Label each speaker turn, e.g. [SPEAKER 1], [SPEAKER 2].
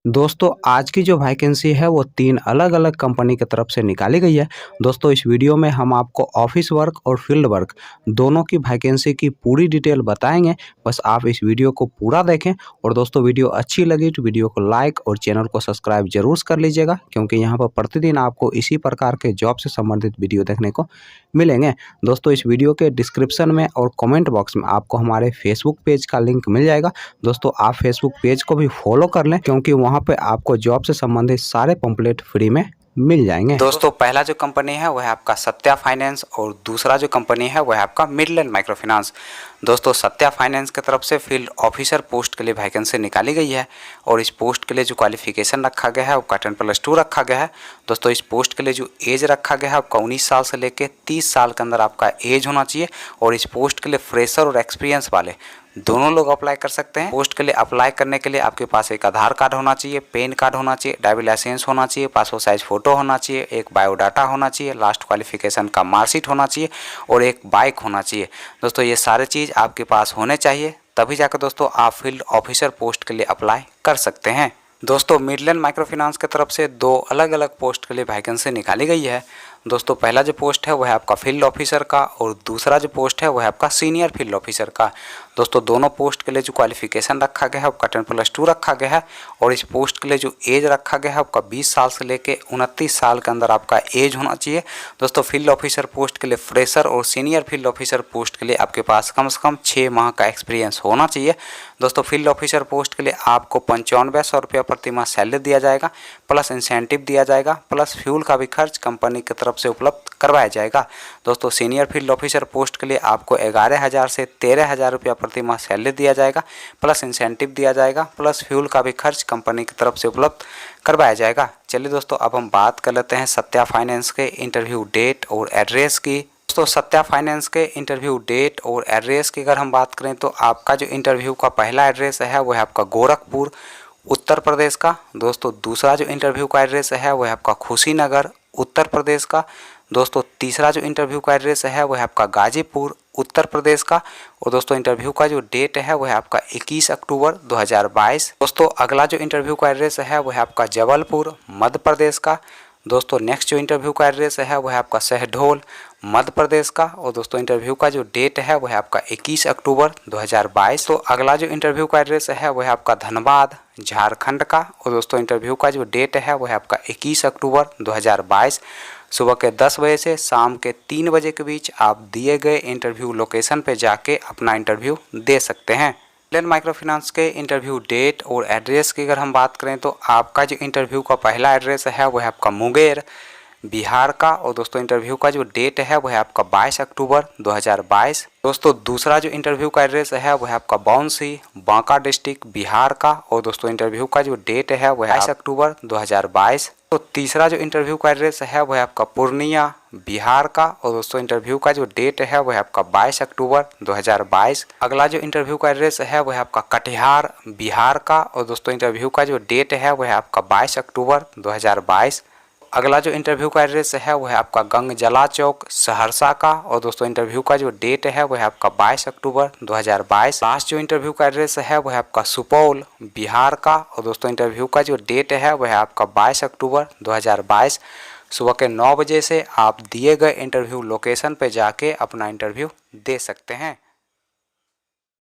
[SPEAKER 1] दोस्तों आज की जो वैकेंसी है वो 3 अलग-अलग कंपनी की तरफ से निकाली गई है। दोस्तों इस वीडियो में हम आपको ऑफिस वर्क और फील्ड वर्क दोनों की वैकेंसी की पूरी डिटेल बताएँगे। बस आप इस वीडियो को पूरा देखें और दोस्तों वीडियो अच्छी लगी तो वीडियो को लाइक और चैनल को सब्सक्राइब ज़रूर कर लीजिएगा, क्योंकि यहाँ पर प्रतिदिन आपको इसी प्रकार के जॉब से संबंधित वीडियो देखने को मिलेंगे। दोस्तों इस वीडियो के डिस्क्रिप्शन में और कमेंट बॉक्स में आपको हमारे फेसबुक पेज का लिंक मिल जाएगा। दोस्तों आप फेसबुक पेज को भी फॉलो कर लें, क्योंकि वहाँ पे आपको जॉब से संबंधित सारे पंपलेट फ्री में मिल जाएंगे। दोस्तों पहला जो कंपनी है वह है आपका सत्या फाइनेंस और दूसरा जो कंपनी है वह है आपका मिडलैंड माइक्रो फाइनेंस। दोस्तों सत्या फाइनेंस की तरफ से फील्ड ऑफिसर पोस्ट के लिए वैकेंसी निकाली गई है और इस पोस्ट के लिए जो क्वालिफिकेशन रखा गया है वो 10+2 रखा गया है। दोस्तों इस पोस्ट के लिए जो एज रखा गया है आपका 19 साल से लेकर 30 साल के अंदर आपका एज होना चाहिए और इस पोस्ट के लिए फ्रेशर और एक्सपीरियंस वाले दोनों लोग अप्लाई कर सकते हैं। पोस्ट के लिए अप्लाई करने के लिए आपके पास एक आधार कार्ड होना चाहिए, पैन कार्ड होना चाहिए, ड्राइविंग लाइसेंस होना चाहिए, पासपोर्ट साइज फोटो होना चाहिए, एक बायोडाटा होना चाहिए, लास्ट क्वालिफिकेशन का मार्कशीट होना चाहिए और एक बाइक होना चाहिए। दोस्तों ये सारे चीज़ आपके पास होने चाहिए, तभी जाकर दोस्तों आप फील्ड ऑफिसर पोस्ट के लिए अप्लाई कर सकते हैं। दोस्तों मिडलैंड माइक्रो फाइनेंस की तरफ से 2 अलग अलग पोस्ट के लिए वैकेंसी निकाली गई है। दोस्तों पहला जो पोस्ट है वह है आपका फील्ड ऑफिसर का और दूसरा जो पोस्ट है वह है आपका सीनियर फील्ड ऑफिसर का। दोस्तों दोनों पोस्ट के लिए जो क्वालिफिकेशन रखा गया है आपका 10+2 रखा गया है और इस पोस्ट के लिए जो एज रखा गया है आपका 20 साल से लेकर 29 साल के अंदर आपका एज होना चाहिए। दोस्तों फील्ड ऑफिसर पोस्ट के लिए फ्रेशर और सीनियर फील्ड ऑफिसर पोस्ट के लिए आपके पास कम से कम 6 माह का एक्सपीरियंस होना चाहिए। दोस्तों फील्ड ऑफिसर पोस्ट के लिए आपको 9500 रुपया प्रति माह सैलरी दिया जाएगा, प्लस इंसेंटिव दिया जाएगा, प्लस फ्यूल का भी खर्च कंपनी की तरफ से उपलब्ध करवाया जाएगा। दोस्तों सीनियर फील्ड ऑफिसर पोस्ट के लिए आपको 11,000 से 13,000 रुपया प्रति माह सैलरी दिया जाएगा, प्लस इंसेंटिव दिया जाएगा, प्लस फ्यूल का भी खर्च कंपनी की तरफ से उपलब्ध करवाया जाएगा। चलिए दोस्तों अब हम बात कर लेते हैं सत्या फाइनेंस के इंटरव्यू डेट और एड्रेस की। दोस्तों सत्या फाइनेंस के इंटरव्यू डेट और एड्रेस की अगर हम बात करें तो आपका जो इंटरव्यू का पहला एड्रेस है वह है आपका गोरखपुर उत्तर प्रदेश का। दोस्तों दूसरा जो इंटरव्यू का एड्रेस है वह है आपका खुशीनगर उत्तर प्रदेश का। दोस्तों तीसरा जो इंटरव्यू का एड्रेस है वह है आपका गाजीपुर उत्तर प्रदेश का और दोस्तों इंटरव्यू का जो डेट है वह है आपका 21 अक्टूबर 2022। दोस्तों अगला जो इंटरव्यू का एड्रेस है वह है आपका जबलपुर मध्य प्रदेश का। दोस्तों नेक्स्ट जो इंटरव्यू का एड्रेस है वह है आपका शहडोल मध्य प्रदेश का और दोस्तों इंटरव्यू का जो डेट है वह है आपका 21 अक्टूबर 2022। तो अगला जो इंटरव्यू का एड्रेस है वह है आपका धनबाद झारखंड का और दोस्तों इंटरव्यू का जो डेट है वह है आपका 21 अक्टूबर 2022। सुबह के 10 बजे से शाम के 3 बजे के बीच आप दिए गए इंटरव्यू लोकेशन पे जाके अपना इंटरव्यू दे सकते हैं। मिडलैंड माइक्रो फाइनेंस के इंटरव्यू डेट और एड्रेस की अगर हम बात करें तो आपका जो इंटरव्यू का पहला एड्रेस है वह है आपका मुंगेर बिहार का और दोस्तों इंटरव्यू का जो डेट है वह है आपका 22 अक्टूबर 2022। दोस्तों दूसरा जो इंटरव्यू का एड्रेस है वह है आपका बाउंसी बांका डिस्ट्रिक्ट बिहार का और दोस्तों इंटरव्यू का जो डेट है वह है 22 अक्टूबर 2022। तो तीसरा जो इंटरव्यू का एड्रेस है वह है आपका पूर्णिया बिहार का और दोस्तों इंटरव्यू का जो डेट है वह है आपका 22 अक्टूबर 2022। अगला जो इंटरव्यू का एड्रेस है वह है आपका कटिहार बिहार का और दोस्तों इंटरव्यू का जो डेट है वह है आपका 22 अक्टूबर 2022। अगला जो इंटरव्यू का एड्रेस है वह है आपका गंगजला चौक सहरसा का और दोस्तों इंटरव्यू का जो डेट है वह है आपका 22 अक्टूबर 2022। लास्ट जो इंटरव्यू का एड्रेस है वह है आपका सुपौल बिहार का और दोस्तों इंटरव्यू का जो डेट है वह है आपका 22 अक्टूबर 2022। सुबह के 9 बजे से आप दिए गए इंटरव्यू लोकेशन पर जाके अपना इंटरव्यू दे सकते हैं।